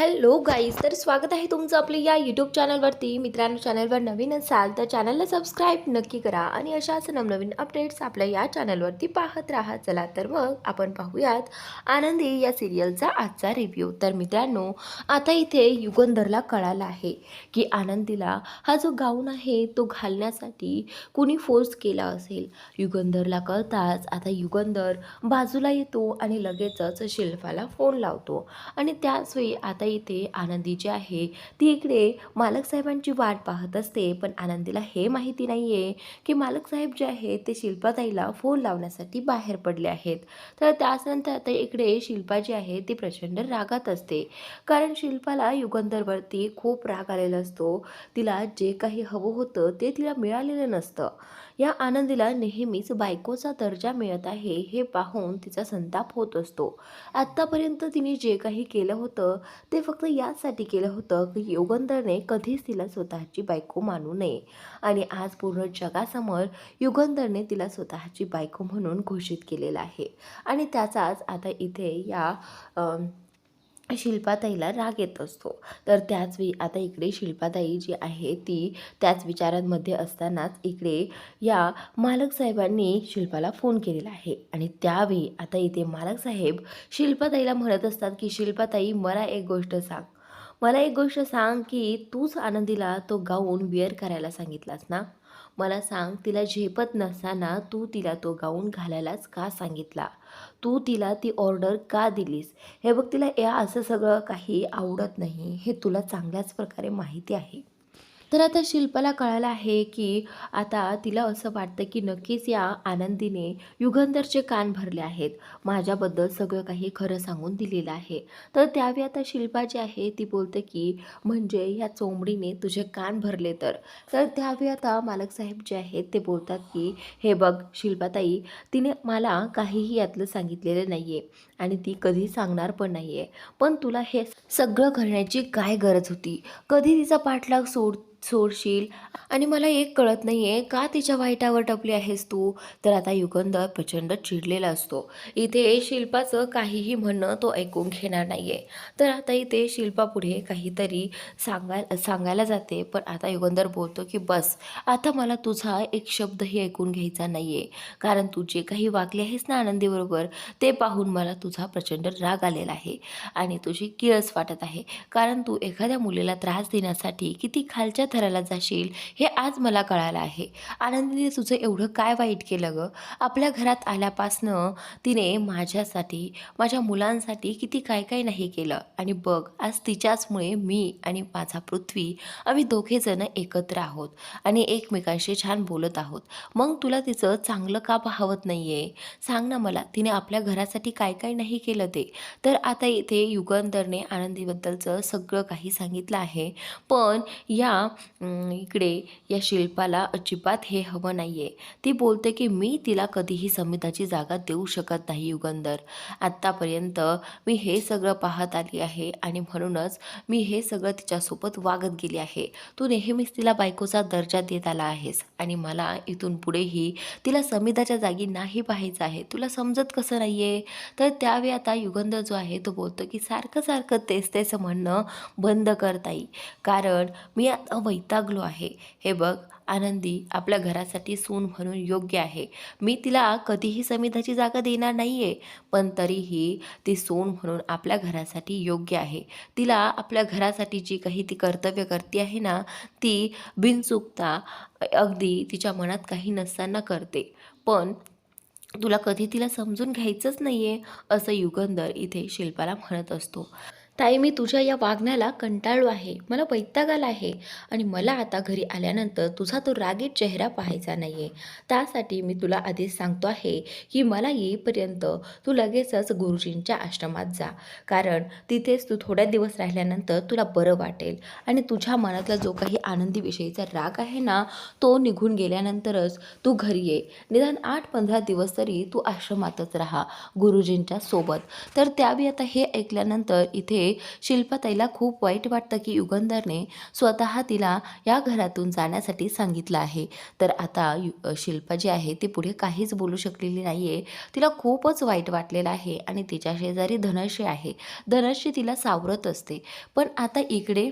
Hello guys, तर स्वागत आहे तुमचं आपल्या या यूट्यूब चॅनलवरती. मित्रांनो, चॅनलवर नवीन असाल तर चॅनलला सबस्क्राईब नक्की करा आणि अशाच नवनवीन अपडेट्स आपल्या या चॅनलवरती पाहत राहा. चला तर मग आपण पाहूयात आनंदी या सिरियलचा आजचा रिव्ह्यू. तर मित्रांनो, आता इथे युगंधरला कळालं आहे की आनंदीला हा जो गाऊन आहे तो घालण्यासाठी कुणी फोर्स केला असेल. युगंधरला कळताच आता युगंधर बाजूला येतो आणि लगेचच शिल्पाला फोन लावतो आणि त्याच वेळी आता इथे आनंदी जी आहे ती इकडे मालक साहेबांची वाट पाहत असते. पण आनंदीला हे माहिती नाही आहे की मालक साहेब जे आहेत ते शिल्पाताईला फोन लावण्यासाठी बाहेर पडले आहेत. तर त्यानंतर आता इकडे शिल्पा जी आहे ती प्रचंड रागात असते, कारण शिल्पाला युगंधरवरती खूप राग आलेला असतो. तिला जे काही हवं होतं ते तिला मिळालेलं नसतं. या आनंदीला नेहमीच बायकोचा दर्जा मिळत आहे हे पाहून तिचा संताप होत असतो. आत्तापर्यंत तिने जे काही केलं होतं ते फक्त यासाठी केलं होतं की युगंधरने कधीच तिला स्वतःची बायको मानू नये, आणि आज पूर्ण जगासमोर युगंधरने तिला स्वतःची बायको म्हणून घोषित केलेलं आहे. आणि त्याचाच आता इथे या शिल्पाताईला राग येत असतो. तर त्याचवेळी आता इकडे शिल्पाताई जी आहे ती त्याच विचारांमध्ये असतानाच इकडे या मालक साहेबांनी शिल्पाला फोन केलेला आहे. आणि त्यावेळी आता इथे मालक साहेब शिल्पाताईला म्हणत असतात की शिल्पाताई, मला एक गोष्ट सांग की तूच आनंदीला तो गाऊन वेअर करायला सांगितलास ना. मला सांग, तिला झेपत नसताना तू तिला तो गाऊन घालायलाच का सांगितला? तू तिला ती ऑर्डर का दिलीस? हे बघ, तिला या असं सगळं काही आवडत नाही हे तुला चांगल्याच प्रकारे माहिती आहे. तर आता शिल्पाला कळालं आहे की आता तिला असं वाटतं की नक्कीच या आनंदीने युगंधरचे कान भरले आहेत, माझ्याबद्दल सगळं काही खरं सांगून दिलेलं आहे. तर त्यावेळी आता शिल्पा जी आहे ती बोलते की म्हणजे या चोंबडीने तुझे कान भरले तर त्यावेळी आता मालक साहेब जे आहेत ते बोलतात की हे बघ शिल्पाताई, तिने मला काहीही यातलं सांगितलेलं नाही आहे आणि ती कधी सांगणार पण नाही आहे. पण तुला हे सगळं करण्याची काय गरज होती? कधी तिचा पाठलाग सोडशील? आणि मला एक कळत नाही आहे, का तिच्या वाईटावर टपली आहेस तू? तर आता युगंधर प्रचंड चिडलेला असतो. इथे शिल्पाचं काहीही म्हणणं तो ऐकून घेणार नाही आहे. तर आता इथे शिल्पापुढे काहीतरी सांगायला जाते, पण आता युगंधर बोलतो की बस, आता मला तुझा एक शब्दही ऐकून घ्यायचा नाही आहे, कारण तू जे काही वागली आहेस ना आनंदीबरोबर ते पाहून मला तुझा प्रचंड राग आलेला आहे आणि तुझी किळस वाटत आहे, कारण तू एखाद्या मुलीला त्रास देण्यासाठी किती खालच्या थराला जाशील हे आज मला कळालं आहे. आनंदीने तुझं एवढं काय वाईट केलं गं? आपल्या घरात आल्यापासनं तिने माझ्यासाठी, माझ्या मुलांसाठी किती काय काय नाही केलं, आणि बघ आज तिच्याचमुळे मी आणि माझा पृथ्वी आम्ही दोघेजणं एकत्र आहोत आणि एकमेकांशी छान बोलत आहोत. मग तुला तिचं चांगलं का पाहवत नाही आहे? सांग ना मला, तिने आपल्या घरासाठी काय काय नाही केलं ते. तर आता इथे युगंधरने आनंदीबद्दलचं सगळं काही सांगितलं आहे, पण इकडे या शिल्पाला अजिबात हे हवं नाही आहे. ती बोलते की मी तिला कधीही समिताची जागा देऊ शकत नाही युगंधर. आत्तापर्यंत मी हे सगळं पाहत आली आहे आणि म्हणूनच मी हे सगळं तिच्यासोबत वागत गेली आहे. तू नेहमीच तिला बायकोचा दर्जा देत आला आहेस आणि मला इथून पुढेही तिला समिताच्या जागी नाही पाहायचं आहे. तुला समजत कसं नाही आहे? तर त्यावेळी आता युगंधर जो आहे तो बोलतो की सारखं सारखं तेच तेच म्हणणं बंद करता येईल, कारण मी आता वैतागलो आहे. हे बघ आनंदी आपल्या घरासाठी सून म्हणून योग्य आहे. मी तिला कधीही समिधाची जागा देणार नाही आहे, पण तरीही ती सून म्हणून आपल्या घरासाठी योग्य आहे. तिला आपल्या घरासाठी जी काही ती कर्तव्य करते आहे ना, ती बिनचुकता अगदी तिच्या मनात काही नसताना करते. पण तुला कधी तिला समजून घ्यायचंच नाही आहे, असं युगंधर इथे शिल्पाला म्हणत असतो. ताई, मी तुझ्या या वागण्याला कंटाळलो आहे, मला वैताग आला आहे आणि मला आता घरी आल्यानंतर तुझा तो रागीट चेहरा पाहायचा नाही आहे. त्यासाठी मी तुला आधीच सांगतो आहे की मला येईपर्यंत तू लगेचच गुरुजींच्या आश्रमात जा, कारण तिथेच तू थोड्या दिवस राहिल्यानंतर तुला बरं वाटेल आणि तुझ्या मनातला जो काही आनंदीविषयीचा राग आहे ना, तो निघून गेल्यानंतरच तू घरी ये. निदान 8-15 दिवस तरी तू आश्रमातच राहा गुरुजींच्या सोबत. तर त्यावेळी आता हे ऐकल्यानंतर इथे यामुळे शिल्पाताईला खूप वाईट वाटतं की युगंधरने स्वतः तिला या घरातून जाण्यासाठी सांगितलं आहे. तर आता शिल्पा जी आहे ती पुढे काहीच बोलू शकलेली नाही आहे. तिला खूपच वाईट वाटलेलं आहे आणि तिच्या शेजारी धनश्री आहे. धनश्री तिला सावरत असते. पण आता इकडे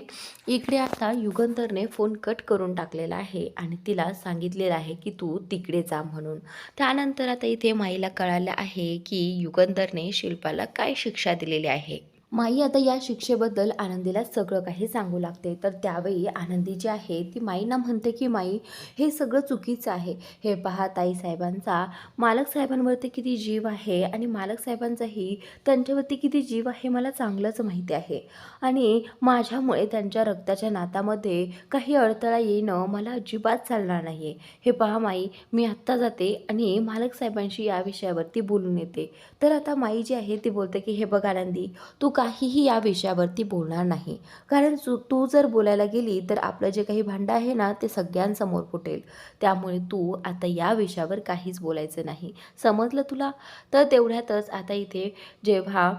इकडे आता युगंधरने फोन कट करून टाकलेला आहे आणि तिला सांगितलेलं आहे की तू तिकडे जा म्हणून. त्यानंतर आता इथे माईला कळालं आहे की युगंधरने शिल्पाला काय शिक्षा दिलेली आहे. माई आता या शिक्षेबद्दल आनंदीला सगळं काही सांगू लागते. तर त्यावेळी आनंदी जी आहे ती माईंना म्हणते की माई, हे सगळं चुकीचं आहे. हे पहा, ताईसाहेबांचा मालक साहेबांवरती किती जीव आहे आणि मालक साहेबांचाही त्यांच्यावरती किती जीव आहे मला चांगलंच माहिती आहे. आणि माझ्यामुळे त्यांच्या रक्ताच्या नातामध्ये काही अडथळा येणं मला अजिबात चालणार नाही आहे. हे पहा माई, मी आत्ता जाते आणि मालक साहेबांशी या विषयावरती बोलून येते. तर आता माई जी आहे ती बोलते की हे बघ आनंदी, तू काहीही या विषयावरती बोलणार नाही. कारण तू जर बोलायला गेली तर आपलं जे काही भांडं आहे ना ते सगळ्यांसमोर फुटेल. त्यामुळे तू आता या विषयावर काहीच बोलायचं नाही. समजलं तुला? तर तेवढ्यातच आता इथे जेव्हा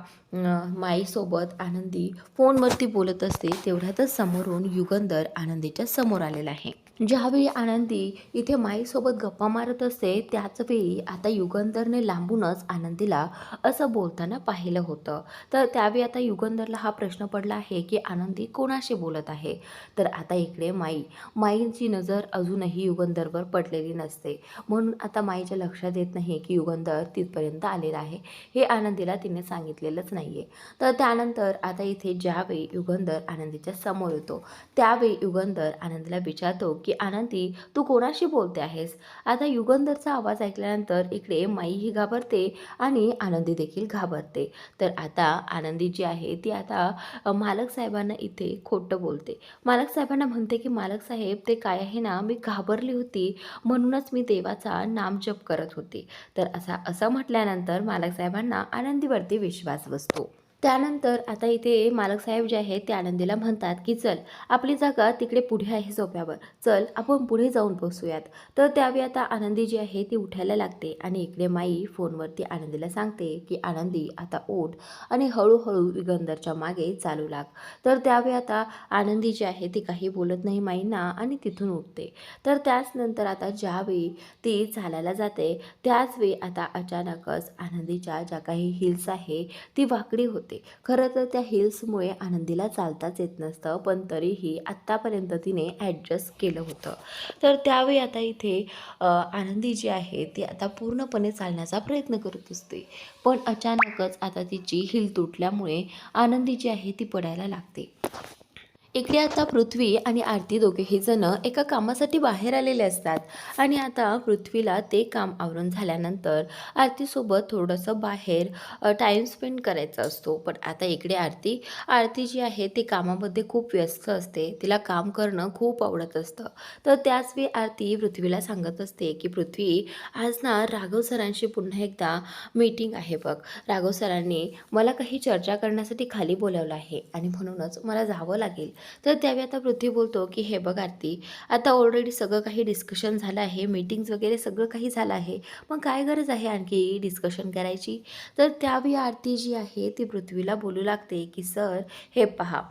माईसोबत आनंदी फोनवरती बोलत असते तेवढ्यातच समोरून युगंधर आनंदीच्या समोर आलेला आहे. ज्यावेळी आनंदी इथे माईसोबत गप्पा मारत असते त्याच वेळी आता युगंधरने लांबूनच आनंदीला असं बोलताना पाहिलं होतं. तर त्यावेळी आता युगंधरला हा प्रश्न पडला आहे की आनंदी कोणाशी बोलत आहे. तर आता इकडे माईची नजर अजूनही युगंधरवर पडलेली नसते. म्हणून आता माईच्या लक्षात येत नाही की युगंधर तिथपर्यंत आलेला आहे. हे आनंदीला तिने सांगितलेलंच नाही आहे. तर त्यानंतर आता इथे ज्यावेळी युगंधर आनंदीच्या समोर येतो त्यावेळी युगंधर आनंदीला विचारतो की आनंदी, तू कोणाशी बोलते आहेस? आता युगंधरचा आवाज ऐकल्यानंतर इकडे माईही घाबरते आणि आनंदी देखील घाबरते. तर आता आनंदी जी आहे ती आता मालक साहेबांना इथे खोटं बोलते. मालक साहेबांना म्हणते की मालक साहेब, ते काय आहे ना, मी घाबरली होती म्हणूनच मी देवाचा नामजप करत होते. तर असं म्हटल्यानंतर मालक साहेबांना आनंदीवरती विश्वास बसतो. त्यानंतर आता इथे मालक साहेब जे आहेत ते आनंदीला म्हणतात की चल, आपली जागा तिकडे पुढे आहे सोप्यावर, चल आपण पुढे जाऊन बसूयात. तर त्यावेळी आता आनंदी जी आहे ती उठायला लागते आणि इकडे माई फोनवरती आनंदीला सांगते की आनंदी आता उठ आणि हळूहळू युगंधरच्या मागे चालू लाग. तर त्यावेळी आता आनंदी जी आहे ती काही बोलत नाही माईंना आणि तिथून उठते. तर त्याच नंतर आता ज्यावेळी ती चालायला जाते त्याचवेळी आता अचानकच आनंदीच्या ज्या काही हिल्स आहे ती वाकडी होते. खरं तर त्या हिल्समुळे आनंदीला चालताच येत नसतं, पण तरीही आत्तापर्यंत तिने ॲडजस्ट केलं होतं. तर त्यावेळी आता इथे आनंदी जी आहे ती आता पूर्णपणे चालण्याचा प्रयत्न करत असते. पण अचानकच आता तिची हिल तुटल्यामुळे आनंदी जी आहे ती पडायला लागते. इकडे आता पृथ्वी आणि आरती दोघेही जण एका कामासाठी बाहेर आलेले असतात आणि आता पृथ्वीला ते काम आवरून झाल्यानंतर आरतीसोबत थोडंसं बाहेर टाईम स्पेंड करायचा असतो. पण आता इकडे आरती जी आहे ती कामामध्ये खूप व्यस्त असते. तिला काम करणं खूप आवडत असतं. तर त्याच वेळी आरती पृथ्वीला सांगत असते की पृथ्वी, आज ना राघव सरांशी पुन्हा एकदा मीटिंग आहे बघ. राघव सरांनी मला काही चर्चा करण्यासाठी खाली बोलावलं आहे आणि म्हणूनच मला जावं लागेल. तर त्यावेळी आता पृथ्वी बोलतो की हे बघ आरती, आता ऑलरेडी सगळं काही डिस्कशन झालं आहे, मीटिंग्स वगैरे सगळं काही झालं आहे, मग काय गरज आहे आणखी डिस्कशन करायची. तर त्यावेळी आरती जी आहे ती पृथ्वीला बोलू लागते की सर, हे पहा,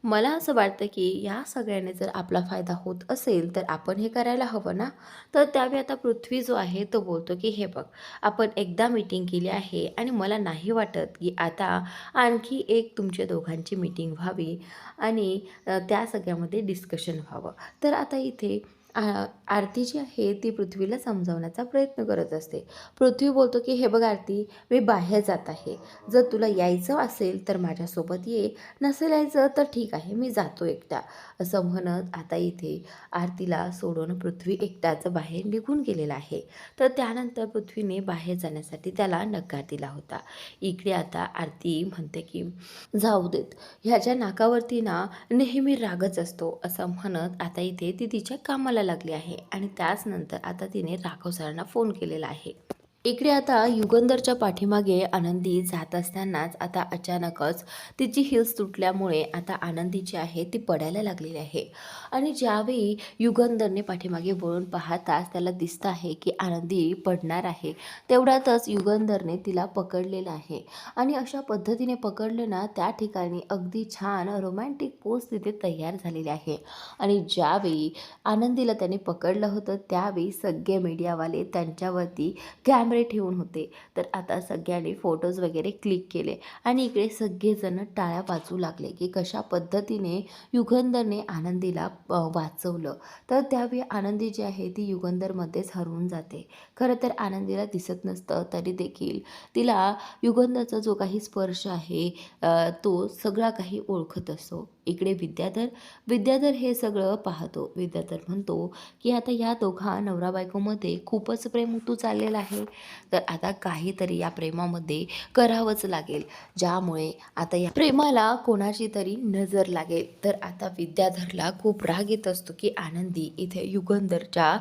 मला असं वाटतं की या सगळ्याने जर आपला फायदा होत असेल तर आपण हे करायला हवं ना. तर त्यावेळी आता पृथ्वी जो आहे तो बोलतो की हे बघ, आपण एकदा मीटिंग केली आहे आणि मला नाही वाटत की आता आणखी एक तुमच्या दोघांची मीटिंग व्हावी आणि त्या सगळ्यामध्ये डिस्कशन व्हावं. तर आता इथे आरती जी आहे ती पृथ्वीला समजावण्याचा प्रयत्न करत असते. पृथ्वी बोलतो की हे बघ आरती, मी बाहेर जात आहे, जर तुला यायचं असेल तर माझ्यासोबत ये, नसेल यायचं तर ठीक आहे, मी जातो एकटा. असं म्हणत आता इथे आरतीला सोडून पृथ्वी एकटाच बाहेर निघून गेलेला आहे. तर त्यानंतर पृथ्वीने बाहेर जाण्यासाठी त्याला नकार दिला होता. इकडे आता आरती म्हणते की जाऊ देत, ह्याच्या नाकावरती ना नेहमी रागच असतो, असं म्हणत आता इथे ती तिच्या कामाला लागली आहे आणि त्याच नंतर आता तिने राघव सरांना फोन केलेला आहे. इकडे आता युगंधरच्या पाठीमागे आनंदी जात असतानाच आता अचानकच तिची हिल्स तुटल्यामुळे आता आनंदी जी आहे ती पडायला लागलेली आहे. आणि ज्यावेळी युगंधरने पाठीमागे वळून पाहताच त्याला दिसतं आहे की आनंदी पडणार आहे. तेवढ्यातच युगंधरने तिला पकडलेलं आहे आणि अशा पद्धतीने पकडले ना, त्या ठिकाणी अगदी छान रोमॅन्टिक पोज तिथे तयार झालेली आहे. आणि ज्यावेळी आनंदीला त्याने पकडलं होतं त्यावेळी सगळे मीडियावाले त्यांच्यावरती कॅमेरे ठेवून होते. तर आता सगळ्यांनी फोटोज वगैरे क्लिक केले आणि इकडे सगळेजण टाळ्या वाजवू लागले की कशा पद्धतीने युगंधरने आनंदीला वाचवलं. तर त्यावेळी आनंदी जी आहे ती युगंधरमध्येच हरवून जाते. खरं तर आनंदीला दिसत नसतं तरी देखील तिला युगंधरचा जो काही स्पर्श आहे तो सगळा काही ओळखत असतो. इकडे विद्याधर हे सगळं पाहतो. विद्याधर म्हणतो की आता या दोघा नवरा बायकोमध्ये खूपच प्रेम ऋतू चाललेला आहे. तर आता काहीतरी या प्रेमामध्ये करावंच लागेल, ज्यामुळे आता या प्रेमाला कोणाची तरी नजर लागेल. तर आता विद्याधरला खूप राग येत असतो की आनंदी इथे युगंधरच्या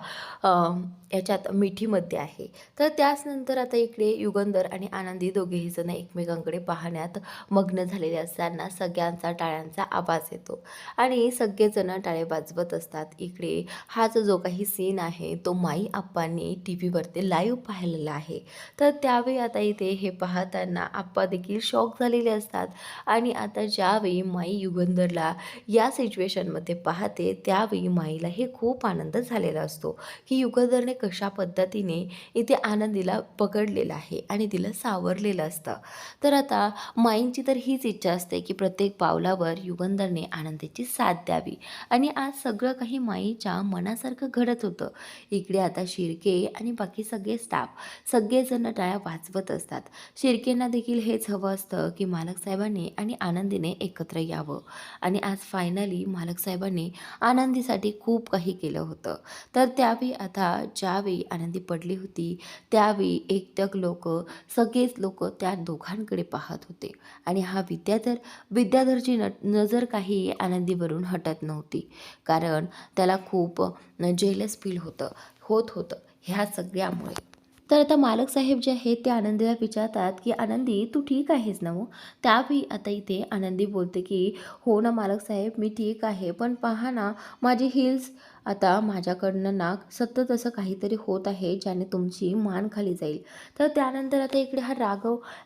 याच्यात मिठीमध्ये आहे. तर त्याचनंतर आता इकडे युगंधर आणि आनंदी दोघेही जण एकमेकांकडे पाहण्यात मग्न झालेले असताना सगळ्यांचा टाळ्यांचा आवाज येतो आणि सगळेजण टाळे वाजवत असतात. इकडे हाच जो काही सीन आहे तो माई आप्पांनी टी व्हीवरती लाईव्ह पाहिलेला आहे. तर त्यावेळी आता इथे हे पाहताना आप्पा देखील शॉक झालेले असतात आणि आता ज्यावेळी माई युगंधरला या सिच्युएशनमध्ये पाहते त्यावेळी माईला हे खूप आनंद झालेला असतो की युगंधरने कशा पद्धतीने इथे आनंदीला पकडलेलं आहे आणि तिला सावरलेलं असतं. तर आता माईंची तर हीच इच्छा असते की प्रत्येक पावलावर युगंधरने आनंदीची साथ द्यावी आणि आज सगळं काही माईच्या मनासारखं घडत होतं. इकडे आता शिर्के आणि बाकी सगळे स्टाफ सगळेजण टाळ्या वाजवत असतात. शिर्केंना देखील हेच हवं असतं की मालक साहेबांनी आणि आनंदीने एकत्र यावं आणि आज फायनली मालक साहेबांनी आनंदीसाठी खूप काही केलं होतं. तर त्यावेळी आता ज्यावेळी आनंदी पडली होती त्यावेळी एकटक सगळेच लोक त्या दोघांकडे पाहत होते आणि हा विद्याधरची नजर काही आनंदीवरून हटत नव्हती. कारण त्याला खूप जेलस फील होत होतं ह्या सगळ्यामुळे. तर आता मालक साहेब जे आहेत ते आनंदीला विचारतात की आनंदी तू ठीक आहेस ना? त्यावेळी आता इथे आनंदी बोलते की हो ना मालक साहेब, मी ठीक आहे, पण पहा ना माझी हिल्स आता माझ्याकडनं ना सतत असं काहीतरी होत आहे ज्याने तुमची मान खाली जाईल. तर त्यानंतर आता इकडे हा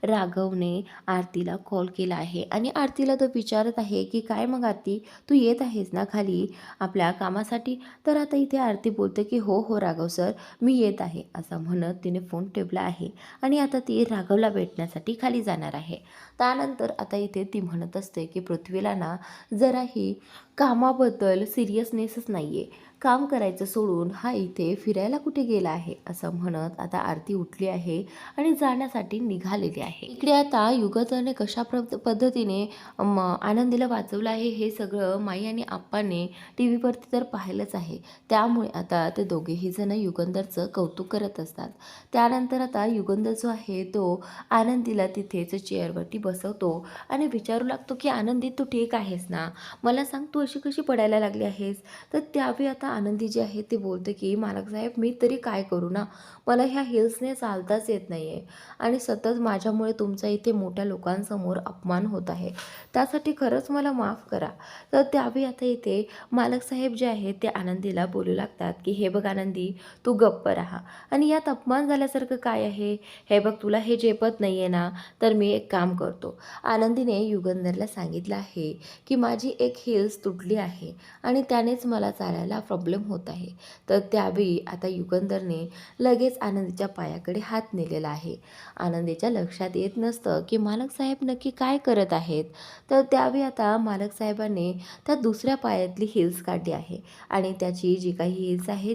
राघवने आरतीला कॉल केला आहे आणि आरतीला तो विचारत आहे की काय मग आरती, तू येत आहेस ना खाली आपल्या कामासाठी? तर आता इथे आरती बोलते की हो हो राघव सर, मी येत आहे, असं म्हणत तिने फोन ठेवला आहे आणि आता ती राघवला भेटण्यासाठी खाली जाणार आहे. त्यानंतर आता इथे ती म्हणत असते की पृथ्वीला ना जराही कामाबद्दल सिरियसनेसच नाही आहे. काम करायचं सोडून हा इथे फिरायला कुठे गेला आहे, असं म्हणत आता आरती उठली आहे आणि जाण्यासाठी निघालेली आहे. इकडे आता युगंधरने कशा पद्धतीने आनंदीला वाचवलं आहे हे सगळं माई आणि आप्पाने टी व्हीवरती तर पाहिलंच आहे. त्यामुळे आता ते दोघेही जण युगंधरचं कौतुक करत असतात. त्यानंतर आता युगंधर जो आहे तो आनंदीला तिथेच चेअरवरती बसवतो आणि विचारू लागतो की आनंदी तू ठीक आहेस ना? मला सांग तू अशी कशी पडायला लागली आहेस? तर त्यावेळी आता आनंदी जी आहे ते बोलते की मालक साहेब, मी तरी काय करू ना, मला ह्या हिल्सने चालताच येत नाही आहे आणि सतत माझ्यामुळे तुमचा इथे मोठ्या लोकांसमोर अपमान होत आहे, त्यासाठी खरंच मला माफ करा. तर त्यावेळी आता इथे मालक साहेब जे आहेत ते आनंदीला बोलू लागतात की हे बघ आनंदी, तू गप्प राहा आणि यात अपमान झाल्यासारखं काय आहे? हे बघ तुला हे झेपत नाही आहे ना, तर मी एक काम करतो. आनंदीने युगंधरला सांगितलं आहे की माझी एक हिल्स तुटली आहे आणि त्यानेच मला चालायला प्रॉब्लेम होत आहे. तर त्यावेळी आता युगंधरने लगेच आनंदीच्या पायाकडे हात नेलेला आहे. आनंदीच्या लक्षात येत नसतं की मालक साहेब नक्की काय करत आहेत. तर त्यावेळी आता मालक साहेबांनी त्या दुसऱ्या पायातली हिल्स काढली आहे आणि त्याची जी काही हिल्स आहे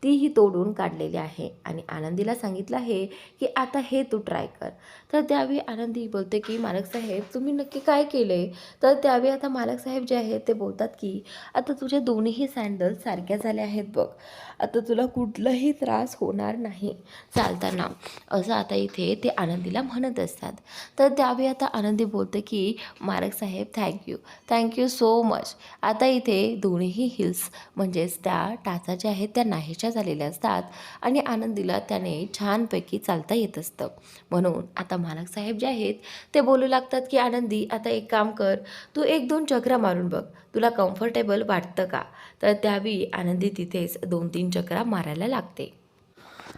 तीही तोडून काढलेली आहे आणि आनंदीला सांगितलं आहे की आता हे तू ट्राय कर. तर त्यावेळी आनंदी बोलते की मालक साहेब, तुम्ही नक्की काय केले? तर त्यावेळी आता मालक साहेब जे आहेत ते बोलतात की आता तुझे दोन्हीही सॅन्डल सारख्या झाल्या आहेत बघ. आता तुला कुठलाही त्रास होणार नाही चालताना, असं आता इथे ते आनंदीला म्हणत असतात. तर त्यावेळी आता आनंदी बोलते की मालक साहेब थँक्यू सो मच. आता इथे दोन्हीही हिल्स म्हणजेच त्या टाचा ज्या आहेत त्या नाहीशा झालेल्या असतात आणि आनंदीला त्याने छानपैकी चालता येत असतं. म्हणून आता मालक साहेब जे आहेत ते बोलू लागतात की आनंदी आता एक काम कर, तू 1-2 चक्रा मारून बघ, तुला कम्फर्टेबल वाटतं का? तर त्यावेळी आनंदी तिथेच 2-3 चक्रा मारायला लागते.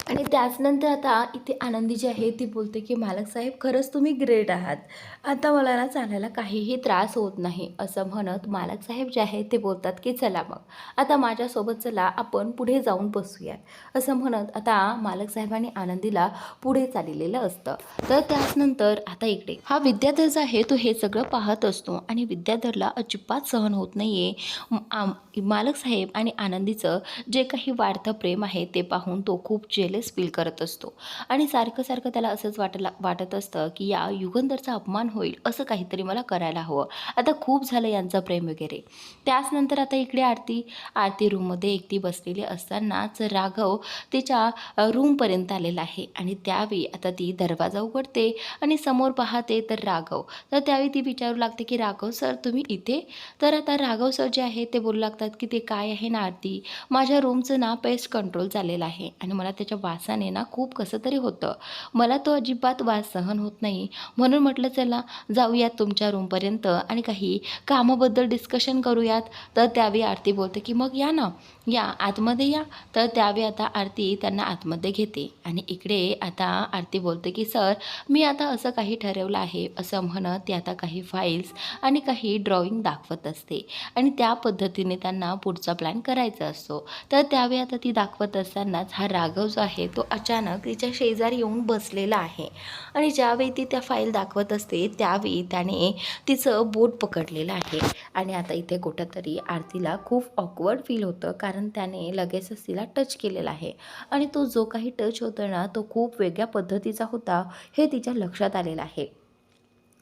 आणि त्याचनंतर आता इथे आनंदी जी आहे ती बोलते की मालक साहेब खरंच तुम्ही ग्रेट आहात. आता मला ना चालायला काहीही त्रास होत नाही, असं म्हणत मालक साहेब जे आहे ते बोलतात की चला मग आता माझ्यासोबत चला आपण पुढे जाऊन बसूया, असं म्हणत आता मालक साहेबांनी आनंदीला पुढे चाललेलं असतं. तर त्याचनंतर आता इकडे हा विद्याधर जो आहे तो हे सगळं पाहत असतो आणि विद्याधरला अजिबात सहन होत नाही आहे मालक साहेब आणि आनंदीचं जे काही वाढतं प्रेम आहे ते पाहून तो खूप जेलस फील करत असतो आणि सारखं सारखं त्याला असंच वाटत असतं की या युगंधरचा अपमान होईल असं काहीतरी मला करायला हवं, आता खूप झालं यांचं प्रेम वगैरे. त्याचनंतर आता इकडे आरती रूममध्ये एकटी बसलेली असतानाच राघव तिच्या रूमपर्यंत आलेला आहे आणि त्यावेळी आता ती दरवाजा उघडते आणि समोर पाहते तर राघव. तर त्यावेळी ती विचारू लागते की राघव सर तुम्ही इथे? तर आता राघव सर जे आहे ते बोलू लागतात की ते काय आहे ना आरती, माझ्या रूमचं ना पेस्ट कंट्रोल झालेलं आहे आणि मला त्याच्या वासाने ना खूप कसं तरी होतं, मला तो अजिबात वास सहन होत नाही, म्हणून म्हटलं चला जाऊयात तुमच्या रूमपर्यंत आणि काही कामाबद्दल डिस्कशन करूयात. तर त्यावेळी आरती बोलते की मग या ना, या आतमध्ये या. तर त्यावेळी आता आरती त्यांना आतमध्ये घेते आणि इकडे आता आरती बोलते की सर मी आता असं काही ठरवलं आहे, असं म्हणत ती आता काही फाईल्स आणि काही ड्रॉइंग दाखवत असते आणि त्या पद्धतीने त्यांना पुढचा प्लॅन करायचा असतो. तर त्यावेळी आता ती दाखवत असतानाच हा राघव जो आहे तो अचानक तिच्या शेजारी येऊन बसलेला आहे आणि ज्यावेळी ती त्या फाईल दाखवत असते त्यावेळी त्याने तिचं बोट पकडलेलं आहे आणि आता इथे कुठंतरी आरतीला खूप ऑकवर्ड फील होतं कारण त्याने लगेचच तिला टच केलेला आहे आणि तो जो काही टच होता ना तो खूप वेगळ्या पद्धतीचा होता हे तिच्या लक्षात आलेलं आहे.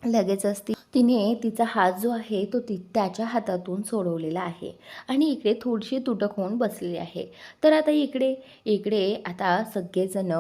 लगेचच तिने तिचा हात जो आहे तो त्याच्या हातातून सोडवलेला आहे आणि इकडे थोडीशी तुटक होऊन बसलेली आहे. तर आता इकडे आता सगळेजण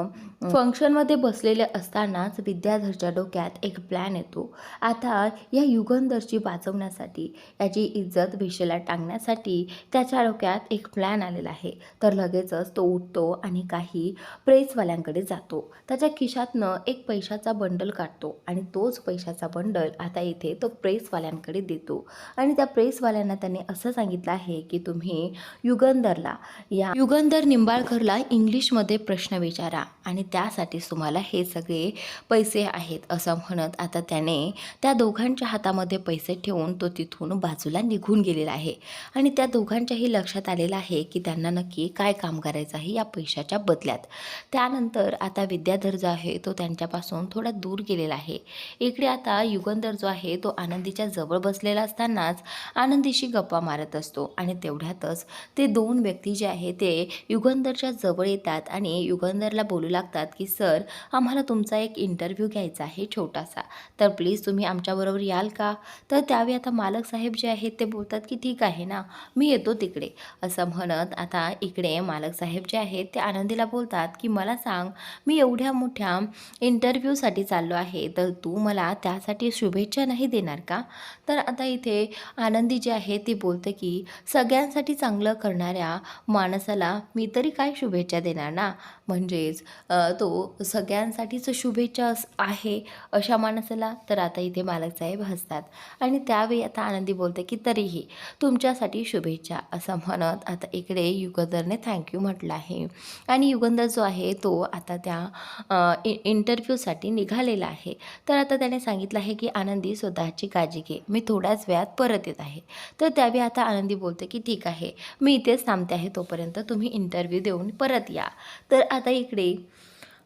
फंक्शनमध्ये बसलेले असतानाच विद्याधरच्या डोक्यात एक प्लॅन येतो. आता या युगंधरची वाचवण्यासाठी, याची इज्जत विषयाला टांगण्यासाठी त्याच्या डोक्यात एक प्लॅन आलेला आहे. तर लगेचच तो उठतो आणि काही प्रेसवाल्यांकडे जातो. त्याच्या खिशातनं एक पैशाचा बंडल काढतो आणि तोच पैशाचा बंडल आता इथे तो प्रेसवाल्यांकडे देतो आणि त्या प्रेसवाल्यांना त्याने असं सांगितलं आहे की तुम्ही युगंधर निंबाळकरला इंग्लिशमध्ये प्रश्न विचारा आणि त्यासाठीच तुम्हाला हे सगळे पैसे आहेत, असं म्हणत आता त्याने त्या दोघांच्या हातामध्ये पैसे ठेवून तो तिथून बाजूला निघून गेलेला आहे आणि त्या दोघांच्याही लक्षात आलेलं आहे की त्यांना नक्की काय काम करायचं आहे या पैशाच्या बदल्यात. त्यानंतर आता विद्याधर जो आहे तो त्यांच्यापासून थोडा दूर गेलेला आहे. इकडे आता युगंधर जो आहे तो आनंदीच्या जवळ बसलेला असतानाच आनंदीशी गप्पा मारत असतो आणि तेवढ्यातच ते 2 व्यक्ती जे आहे ते युगंधरच्या जवळ येतात आणि युगंधरला बोलू लागतात की सर आम्हाला तुमचा एक इंटरव्ह्यू घ्यायचा आहे छोटासा, तर प्लीज तुम्ही आमच्याबरोबर याल का? तर त्यावेळी आता मालक साहेब जे आहेत ते बोलतात की ठीक आहे ना, मी येतो तिकडे, असं म्हणत आता इकडे मालक साहेब जे आहेत ते आनंदीला बोलतात की मला सांग, मी एवढ्या मोठ्या इंटरव्ह्यूसाठी चाललो आहे तर तू मला त्यासाठी शुभेच्छा नाही देणार का? तर आता इथे आनंदी जे आहे ती बोलते की सगळ्यांसाठी चांगलं करणाऱ्या माणसाला मी तरी काय शुभेच्छा देणार ना, म्हणजेच तो सगळ्यांसाठीच शुभेच्छा आहे अशा माणसाला. तर आता इथे मालक साहेब हसतात आणि त्यावेळी आता आनंदी बोलते की तरीही तुमच्यासाठी शुभेच्छा, असं म्हणत आता इकडे युगंधरने थँक्यू म्हटलं आहे आणि युगंधर जो आहे तो आता त्या इंटरव्ह्यूसाठी निघालेला आहे. तर आता त्याने सांगितलं आहे की आनंदी स्वतःची काळजी घे, मी थोड्याच वेळात परत येत आहे. तर त्यावेळी आता आनंदी बोलते की ठीक आहे, मी इथेच थांबते आहे, तोपर्यंत तुम्ही इंटरव्ह्यू देऊन परत या. तर आता इकडे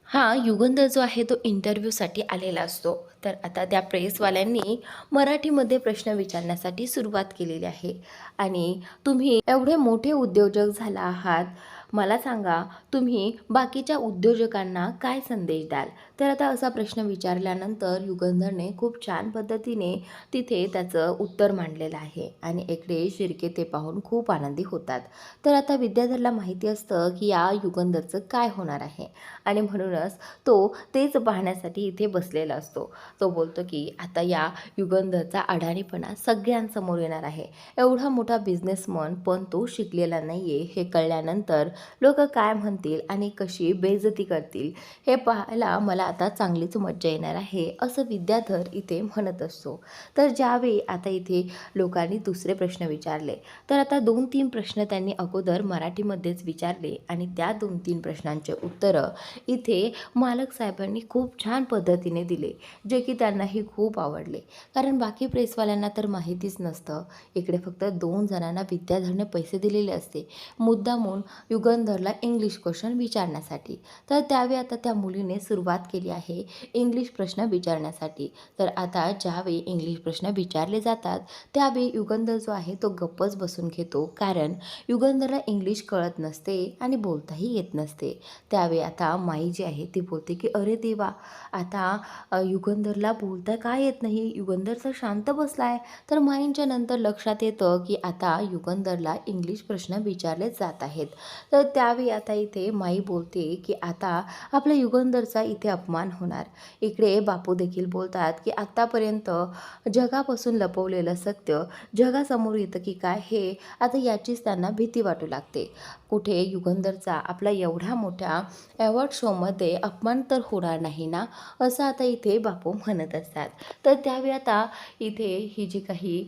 हा युगंधर जो आहे तो इंटरव्ह्यूसाठी आलेला असतो. तर आता त्या प्रेसवाल्यांनी मराठीमध्ये प्रश्न विचारण्यासाठी सुरुवात केलेली आहे आणि तुम्ही एवढे मोठे उद्योजक झाला आहात, मला सांगा, तुम्ही बाकीच्या उद्योजकांना काय संदेश द्याल? तर आता असा प्रश्न विचारल्यानंतर युगंधरने खूप छान पद्धतीने तिथे त्याचं उत्तर मांडलेलं आहे आणि इकडे शिर्के ते पाहून खूप आनंदी होतात. तर आता विद्याधरला माहिती असतं की या युगंधरचं काय होणार आहे आणि म्हणूनच तो तेच पाहण्यासाठी इथे बसलेला असतो. तो बोलतो की आता या युगंधरचा अडाणीपणा सगळ्यांसमोर येणार आहे. एवढा मोठा बिझनेसमन पण तो शिकलेला नाही आहे हे कळल्यानंतर लोक काय म्हणतील आणि कशी बेइज्जती करतील हे पाहायला मला आता चांगलीच मज्जा येणार आहे, असं विद्याधर इथे म्हणत असतो. तर ज्यावेळी आता इथे लोकांनी दुसरे प्रश्न विचारले, तर आता 2-3 प्रश्न त्यांनी अगोदर मराठीमध्येच विचारले आणि त्या 2-3 प्रश्नांचे उत्तरं इथे मालक साहेबांनी खूप छान पद्धतीने दिले, जे की त्यांनाही खूप आवडले. कारण बाकी प्रेसवाल्यांना तर माहितीच नसतं. इकडे फक्त 2 जणांना विद्याधरने पैसे दिलेले असते, मुद्दामून युगंधरला इंग्लिश क्वेश्चन विचारण्यासाठी. तर त्यावेळी आता त्या मुलीने सुरुवात केली आहे इंग्लिश प्रश्न विचारण्यासाठी. तर आता ज्यावेळी इंग्लिश प्रश्न विचारले जातात त्यावेळी युगंधर जो आहे तो गप्पच बसून घेतो, कारण युगंधरला इंग्लिश कळत नसते आणि बोलताही येत नसते. त्यावेळी आता माई जी आहे ती बोलते की अरे देवा, आता युगंधरला बोलता काय येत नाही, युगंधर तर शांत बसलाय. तर माईंच्या नंतर लक्षात येतं की आता युगंधरला इंग्लिश प्रश्न विचारले जात आहेत. तर त्यावेळी आता इथे माई बोलते की आता आपल्या युगंधरचा इथे अपमान होणार. इकडे बापू देखील बोलतात की आत्तापर्यंत जगापासून लपवलेलं सत्य जगासमोर येतं की काय, हे आता याचीच त्यांना भीती वाटू लागते. कुठे युगंधरचा आपला एवढ्या मोठ्या अवॉर्ड शोमध्ये अपमान तर होणार नाही ना, असं आता इथे बापू म्हणत असतात. तर त्यावेळी आता इथे ही जी काही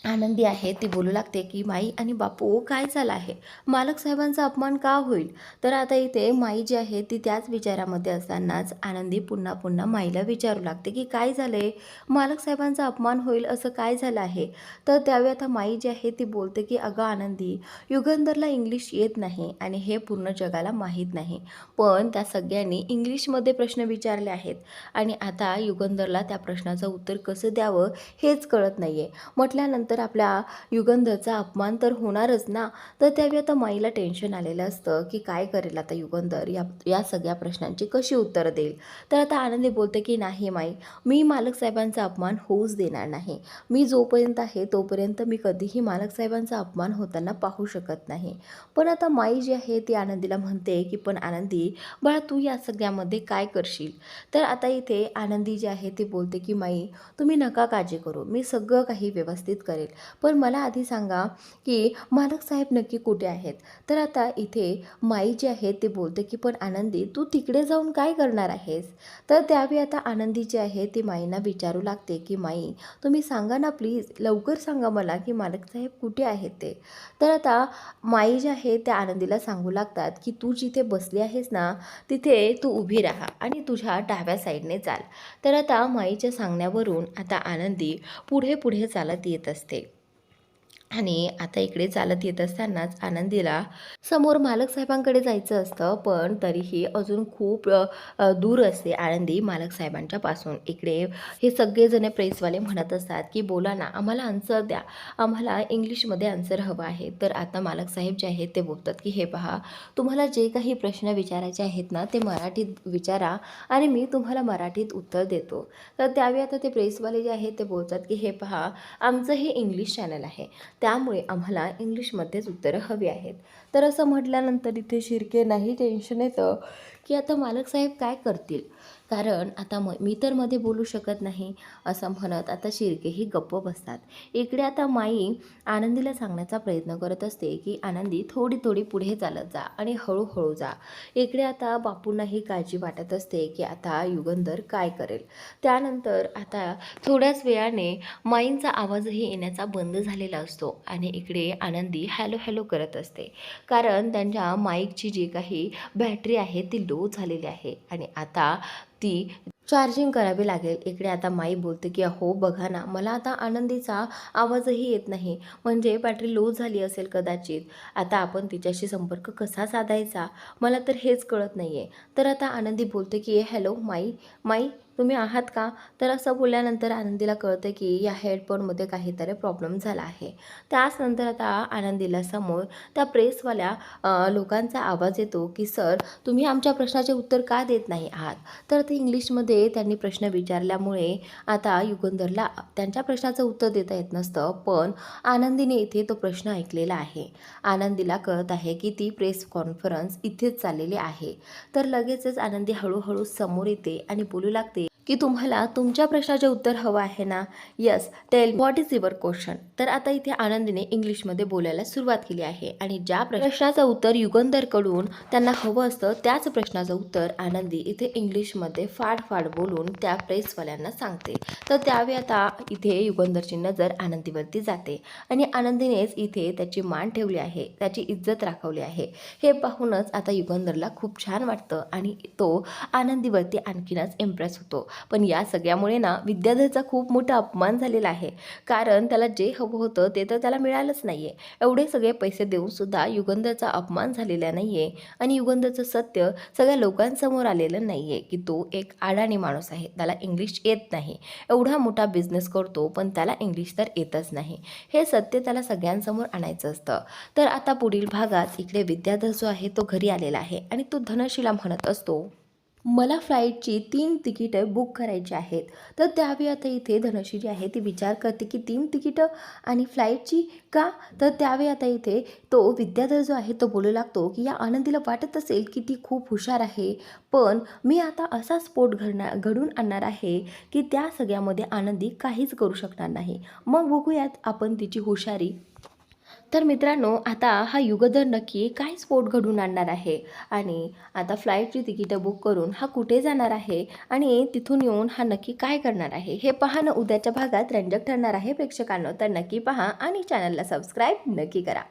आनंदी आहे ती बोलू लागते की माई आणि बापू काय झालं आहे, मालक साहेबांचा अपमान का होईल? तर आता इथे माई जी आहे ती त्याच विचारामध्ये असतानाच आनंदी पुन्हा पुन्हा माईला विचारू लागते की काय झाले, मालक साहेबांचा अपमान होईल असं काय झालं आहे? तर त्यावेळी आता माई जी आहे ती बोलते की अगं आनंदी, युगंधरला इंग्लिश येत नाही आणि हे पूर्ण जगाला माहीत नाही, पण त्या सगळ्यांनी इंग्लिशमध्ये प्रश्न विचारले आहेत आणि आता युगंधरला त्या प्रश्नाचं उत्तर कसं द्यावं हेच कळत नाही आहे. म्हटल्यानंतर आपल्या युगंधरचा अपमान तर होणारच ना. तर त्यावेळी आता माईला टेन्शन आलेलं असतं की काय करेल आता युगंधर, या या सगळ्या प्रश्नांची कशी उत्तरं देईल. तर आता आनंदी बोलते की नाही माई, मी मालक साहेबांचा अपमान होऊच देणार नाही. मी जोपर्यंत आहे तोपर्यंत मी कधीही मालक साहेबांचा अपमान होताना पाहू शकत नाही. पण आता माई जी आहे ती आनंदीला म्हणते की पण आनंदी बाळा, तू या सगळ्यामध्ये काय करशील? तर आता इथे आनंदी जी आहे ती बोलते की माई, तुम्ही नका काळजी करू, मी सगळं काही व्यवस्थित करेल. पण मला आधी सांगा की मालक साहेब नक्की कुठे आहेत? तर आता इथे माई जी आहे ती बोलते की पण आनंदी, तू तिकडे जाऊन काय करणार आहेस? तर त्यावेळी आता आनंदी जी आहे ती माईंना विचारू लागते की माई, तुम्ही सांगा ना प्लीज, लवकर सांगा मला की मालक साहेब कुठे आहेत ते. तर आता माई जी आहे त्या आनंदीला सांगू लागतात की तू जिथे बसली आहेस ना, तिथे तू उभी राहा आणि तुझ्या डाव्या साईडने चाल. तर आता माईच्या सांगण्यावरून आता आनंदी पुढे पुढे चालत येत असते आणि आता इकडे चालत येत असतानाच आनंदीला समोर मालक साहेबांकडे जायचं असतं, पण तरीही अजून खूप दूर असते आनंदी मालक साहेबांच्या पासून. इकडे हे सगळेजण प्रेसवाले म्हणत असतात की बोला ना, आम्हाला आन्सर द्या, आम्हाला इंग्लिशमध्ये आन्सर हवं आहे. तर आता मालक साहेब जे आहेत ते बोलतात की हे पहा, तुम्हाला जे काही प्रश्न विचारायचे आहेत ना ते मराठीत विचारा आणि मी तुम्हाला मराठीत उत्तर देतो. तर त्यावेळी आता ते प्रेसवाले जे आहेत ते बोलतात की हे पहा, आमचं हे इंग्लिश चॅनल आहे, त्यामुळे आम्हाला इंग्लिशमध्येच उत्तरं हवी आहेत. तर असं म्हटल्यानंतर इथे शिर्केंनाही टेन्शन येतं की आता मालक साहेब काय करतील, कारण आता मी तर मध्ये बोलू शकत नाही, असं म्हणत आता शिर्केही गप्प बसतात. इकडे आता माई आनंदीला सांगण्याचा प्रयत्न करत असते की आनंदी थोडी थोडी पुढे चालत जा आणि हळूहळू जा. इकडे आता बापूंनाही काळजी वाटत असते की आता युगंधर काय करेल. त्यानंतर आता थोड्याच वेळाने माईंचा आवाजही येण्याचा बंद झालेला असतो आणि इकडे आनंदी हॅलो हॅलो करत असते, कारण त्यांच्या माईकची जी काही बॅटरी आहे ती लो झालेली आहे आणि आता ती चार्जिंग करावी लागेल. इकडे आता माई बोलते की अहो बघा ना, मला आता आनंदीचा आवाजही येत नाही, म्हणजे बॅटरी लो झाली असेल कदाचित. आता आपण तिच्याशी संपर्क कसा साधायचा, मला तर हेच कळत नाही आहे. तर आता आनंदी बोलते की हॅलो माई, माई तुम्ही आहात का? तर असं बोलल्यानंतर आनंदीला कळतं की या हेडफोनमध्ये काहीतरी प्रॉब्लेम झाला आहे. त्याच नंतर आता आनंदीला समोर त्या प्रेसवाल्या लोकांचा आवाज येतो की "सर, तुम्ही आमच्या प्रश्नाचे उत्तर का देत नाही आहात?" तर ते इंग्लिशमध्ये त्यांनी प्रश्न विचारल्यामुळे आता युगंधरला त्यांच्या प्रश्नाचं उत्तर देता येत नसतं. पण आनंदीने इथे तो प्रश्न ऐकलेला आहे. आनंदीला कळत आहे की ती प्रेस कॉन्फरन्स इथेच चाललेली आहे. तर लगेचच आनंदी हळूहळू समोर येते आणि बोलू लागते की तुम्हाला तुमच्या प्रश्नाचे उत्तर हवं आहे ना? Yes, tell what is your question. तर आता इथे आनंदीने इंग्लिशमध्ये बोलायला सुरुवात केली आहे आणि ज्या प्रश्नाचं उत्तर युगंधरकडून त्यांना हवं असतं त्याच प्रश्नाचं उत्तर आनंदी इथे इंग्लिशमध्ये फाड बोलून त्या प्रेसवाल्यांना सांगते. तर त्यावेळी आता इथे युगंधरची नजर आनंदीवरती जाते आणि आनंदीनेच इथे त्याची मान ठेवली आहे, त्याची इज्जत राखवली आहे. हे पाहूनच आता युगंधरला खूप छान वाटतं आणि तो आनंदीवरती आणखीनच इम्प्रेस होतो. पण या सगळ्यामुळे ना विद्याधरचा खूप मोठा अपमान झालेला आहे. कारण त्याला जे हवं होतं ते तर त्याला मिळालंच नाही आहे. एवढे सगळे पैसे देऊनसुद्धा युगंधरचा अपमान झालेला नाही आहे आणि युगंधरचं सत्य सगळ्या लोकांसमोर आलेलं नाही आहे की तो एक अडाणी माणूस आहे. त्याला इंग्लिश येत नाही. एवढा मोठा बिझनेस करतो पण त्याला इंग्लिश तर येतच नाही. हे सत्य त्याला सगळ्यांसमोर आणायचं असतं. तर आता पुढील भागात इकडे विद्याधर जो आहे तो घरी आलेला आहे आणि तो धनशीला म्हणत असतो, मला फ्लाईटची 3 तिकीटं बुक करायची आहेत. तर त्यावेळी आता इथे धनश्री जी आहे ती विचार करते की 3 तिकीटं आणि फ्लाईटची का? तर त्यावेळी आता इथे तो विद्याधर जो आहे तो बोलू लागतो की या आनंदीला वाटत असेल की ती खूप हुशार आहे, पण मी आता असा स्फोट घडून आणणार आहे की त्या सगळ्यामध्ये आनंदी काहीच करू शकणार नाही. मग बघूयात आपण तिची हुशारी. तर मित्रांनो, आता हा युगधर नक्की काय स्फोट घडवून आणणार आहे आणि आता फ्लाईटची तिकीटं बुक करून हा कुठे जाणार आहे आणि तिथून येऊन हा नक्की काय करणार आहे हे पाहणं उद्याच्या भागात रंजक ठरणार आहे प्रेक्षकांनो. तर नक्की पहा आणि चॅनलला सबस्क्राईब नक्की करा.